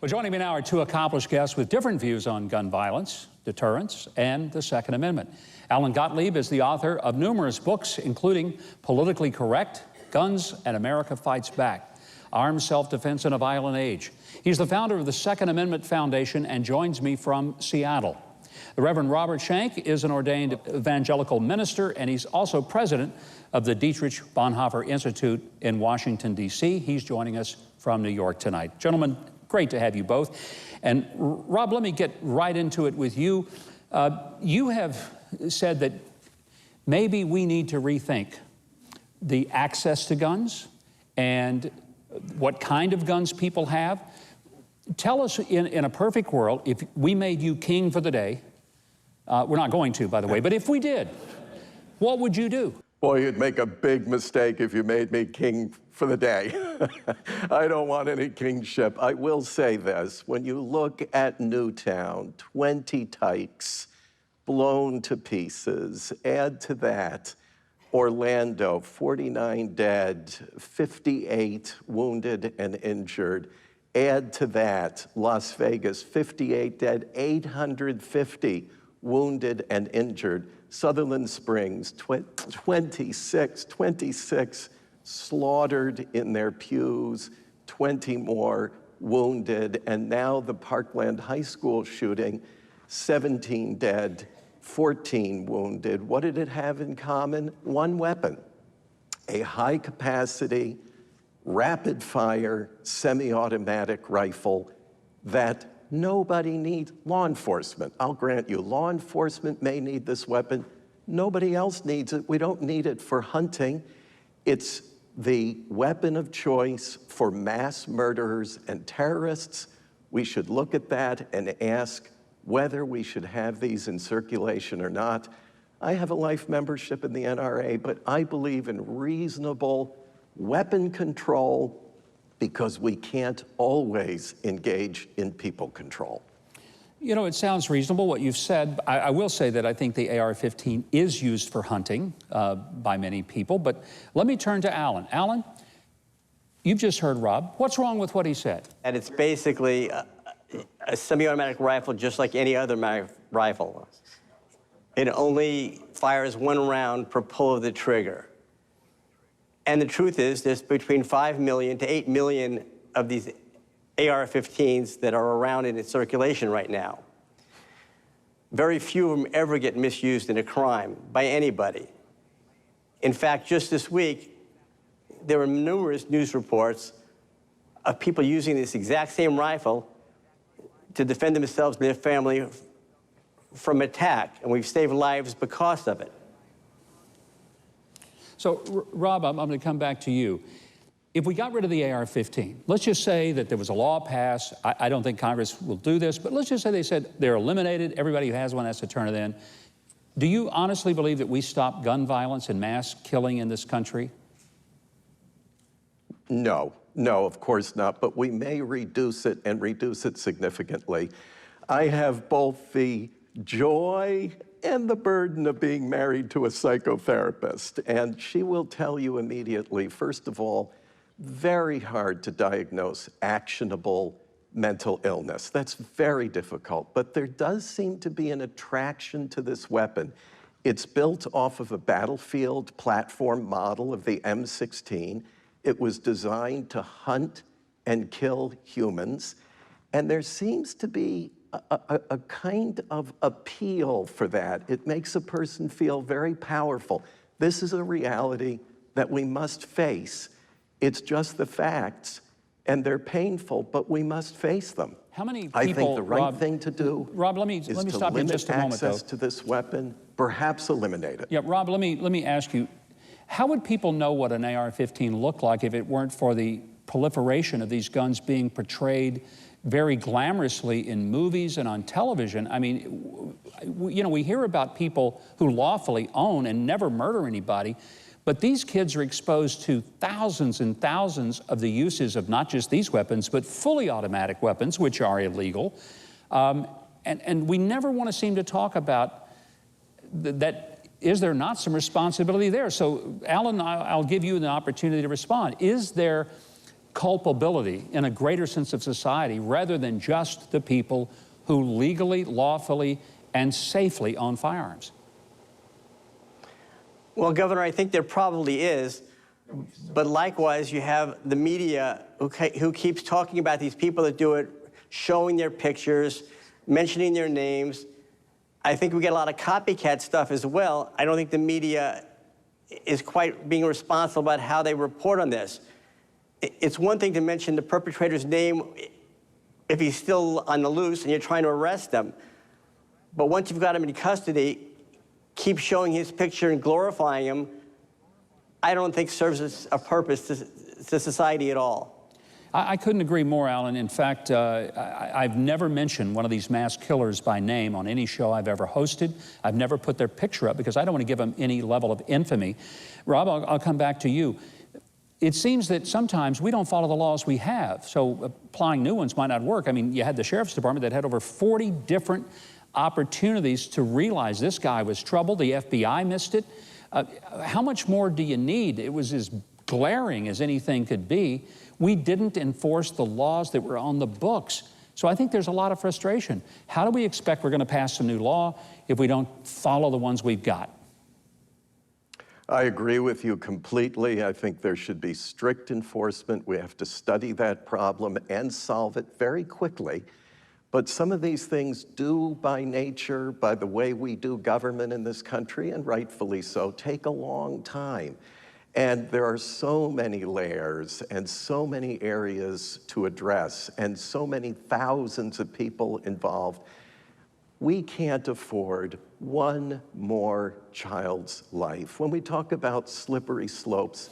Well, joining me now are two accomplished guests with different views on gun violence, deterrence, and the Second Amendment. Alan Gottlieb is the author of numerous books, including Politically Correct, Guns and America Fights Back, Armed Self-Defense in a Violent Age. He's the founder of the Second Amendment Foundation and joins me from Seattle. The Reverend Robert Schenck is an ordained evangelical minister, and he's also president of the Dietrich Bonhoeffer Institute in Washington, D.C. He's joining us from New York tonight. Gentlemen, great to have you both. And Rob, let me get right into it with you. You have said that maybe we need to rethink the access to guns and what kind of guns people have. Tell us, in a perfect world, if we made you king for the day, we're not going to, by the way, but if we did, what would you do? Boy, you'd make a big mistake if you made me king for the day. I don't want any kingship. I will say this, when you look at Newtown, 20 tykes blown to pieces, add to that Orlando, 49 dead, 58 wounded and injured, add to that Las Vegas, 58 dead, 850 wounded and injured, Sutherland Springs, 26 slaughtered in their pews, 20 more wounded, and now the Parkland High School shooting, 17 dead, 14 wounded. What did it have in common? One weapon, a high-capacity, rapid-fire, semi-automatic rifle that nobody needs. Law enforcement, I'll grant you, law enforcement may need this weapon. Nobody else needs it. We don't need it for hunting. It's the weapon of choice for mass murderers and terrorists. We should look at that and ask whether we should have these in circulation or not. I have a life membership in the NRA, but I believe in reasonable weapon control because we can't always engage in people control. You know, it sounds reasonable what you've said. I will say that I think the AR-15 is used for hunting by many people, but let me turn to Alan. Alan, you've just heard Rob. What's wrong with what he said? And it's basically a semi-automatic rifle just like any other rifle. It only fires one round per pull of the trigger. And the truth is, there's between 5 million to 8 million of these AR-15s that are around in circulation right now. Very few of them ever get misused in a crime by anybody. In fact, just this week, there were numerous news reports of people using this exact same rifle to defend themselves and their family from attack, and we've saved lives because of it. So, Rob, I'm going to come back to you. If we got rid of the AR-15, let's just say that there was a law passed. I don't think Congress will do this, but let's just say they said they're eliminated. Everybody who has one has to turn it in. Do you honestly believe that we stop gun violence and mass killing in this country? No, of course not, but we may reduce it and reduce it significantly. I have both the joy and the burden of being married to a psychotherapist, and she will tell you immediately, first of all, very hard to diagnose actionable mental illness. That's very difficult, but there does seem to be an attraction to this weapon. It's built off of a battlefield platform model of the M16. It was designed to hunt and kill humans, and there seems to be a kind of appeal for that. It makes a person feel very powerful. This is a reality that we must face. It's just the facts, and they're painful, but we must face them. How many people, I think the right thing to do Rob, let me stop you just a moment, though. Access to this weapon, perhaps eliminate it. Yeah, Rob, let me ask you, how would people know what an AR-15 looked like if it weren't for the proliferation of these guns being portrayed very glamorously in movies and on television? I mean, you know, we hear about people who lawfully own and never murder anybody, but these kids are exposed to thousands and thousands of the uses of not just these weapons, but fully automatic weapons, which are illegal. And we never want to seem to talk about that. Is there not some responsibility there? So, Alan, I'll give you an opportunity to respond. Is there culpability in a greater sense of society rather than just the people who legally, lawfully, and safely own firearms? Well, Governor, I think there probably is. But likewise, you have the media who keeps talking about these people that do it, showing their pictures, mentioning their names. I think we get a lot of copycat stuff as well. I don't think the media is quite being responsible about how they report on this. It's one thing to mention the perpetrator's name if he's still on the loose and you're trying to arrest them. But once you've got him in custody, keep showing his picture and glorifying him, I don't think serves a purpose to society at all. I couldn't agree more, Alan. In fact, I've never mentioned one of these mass killers by name on any show I've ever hosted. I've never put their picture up because I don't want to give them any level of infamy. Rob, I'll come back to you. It seems that sometimes we don't follow the laws we have, so applying new ones might not work. I mean, you had the Sheriff's Department that had over 40 different opportunities to realize this guy was trouble. The FBI missed it. How much more do you need? It was as glaring as anything could be. We didn't enforce the laws that were on the books. So I think there's a lot of frustration. How do we expect we're going to pass a new law if we don't follow the ones we've got? I agree with you completely. I think there should be strict enforcement. We have to study that problem and solve it very quickly. But some of these things do, by nature, by the way we do government in this country, and rightfully so, take a long time. And there are so many layers and so many areas to address and so many thousands of people involved. We can't afford one more child's life. When we talk about slippery slopes,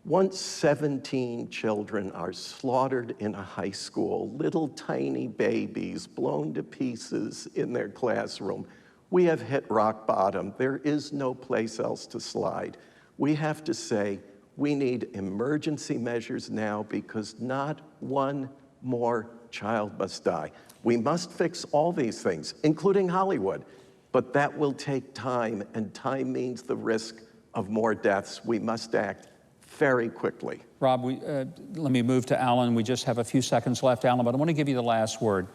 once 17 children are slaughtered in a high school, little tiny babies blown to pieces in their classroom, we have hit rock bottom. There is no place else to slide. We have to say, we need emergency measures now because not one more child must die. We must fix all these things, including Hollywood, but that will take time, and time means the risk of more deaths. We must act very quickly. Rob, let me move to Alan. We just have a few seconds left, Alan, but I want to give you the last word.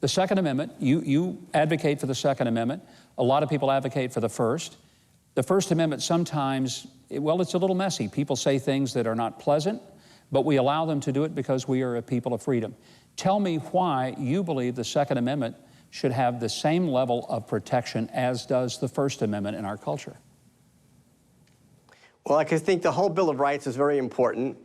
The Second Amendment, you advocate for the Second Amendment. A lot of people advocate for the First. The First Amendment sometimes, well, it's a little messy. People say things that are not pleasant, but we allow them to do it because we are a people of freedom. Tell me why you believe the Second Amendment should have the same level of protection as does the First Amendment in our culture. Well, I think the whole Bill of Rights is very important.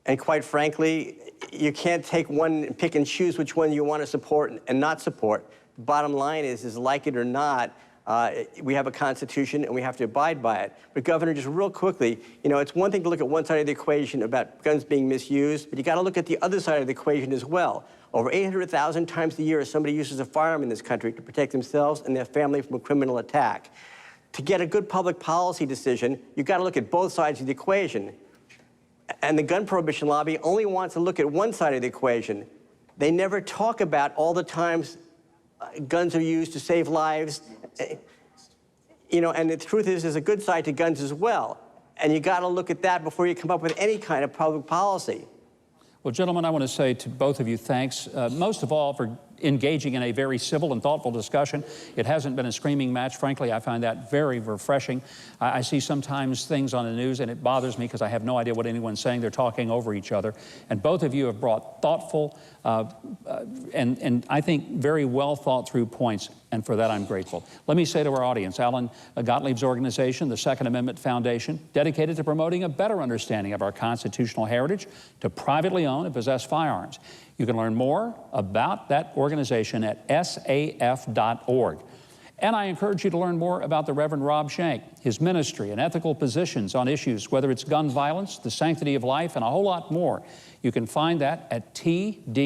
And quite frankly, you can't take one and pick and choose which one you want to support and not support. The bottom line is like it or not, we have a Constitution and we have to abide by it. But Governor, just real quickly, you know, it's one thing to look at one side of the equation about guns being misused, but you got to look at the other side of the equation as well. Over 800,000 times a year, somebody uses a firearm in this country to protect themselves and their family from a criminal attack. To get a good public policy decision, you've got to look at both sides of the equation. And the gun prohibition lobby only wants to look at one side of the equation. They never talk about all the times guns are used to save lives. You know, and the truth is, there's a good side to guns as well. And you got to look at that before you come up with any kind of public policy. Well, gentlemen, I want to say to both of you thanks, most of all for engaging in a very civil and thoughtful discussion. It hasn't been a screaming match. Frankly, I find that very refreshing. I see sometimes things on the news and it bothers me because I have no idea what anyone's saying. They're talking over each other. And both of you have brought thoughtful and I think very well thought through points. And for that, I'm grateful. Let me say to our audience, Alan Gottlieb's organization, the Second Amendment Foundation, dedicated to promoting a better understanding of our constitutional heritage to privately own and possess firearms. You can learn more about that organization at saf.org. And I encourage you to learn more about the Reverend Rob Schenck, his ministry and ethical positions on issues, whether it's gun violence, the sanctity of life, and a whole lot more. You can find that at tdbi.org.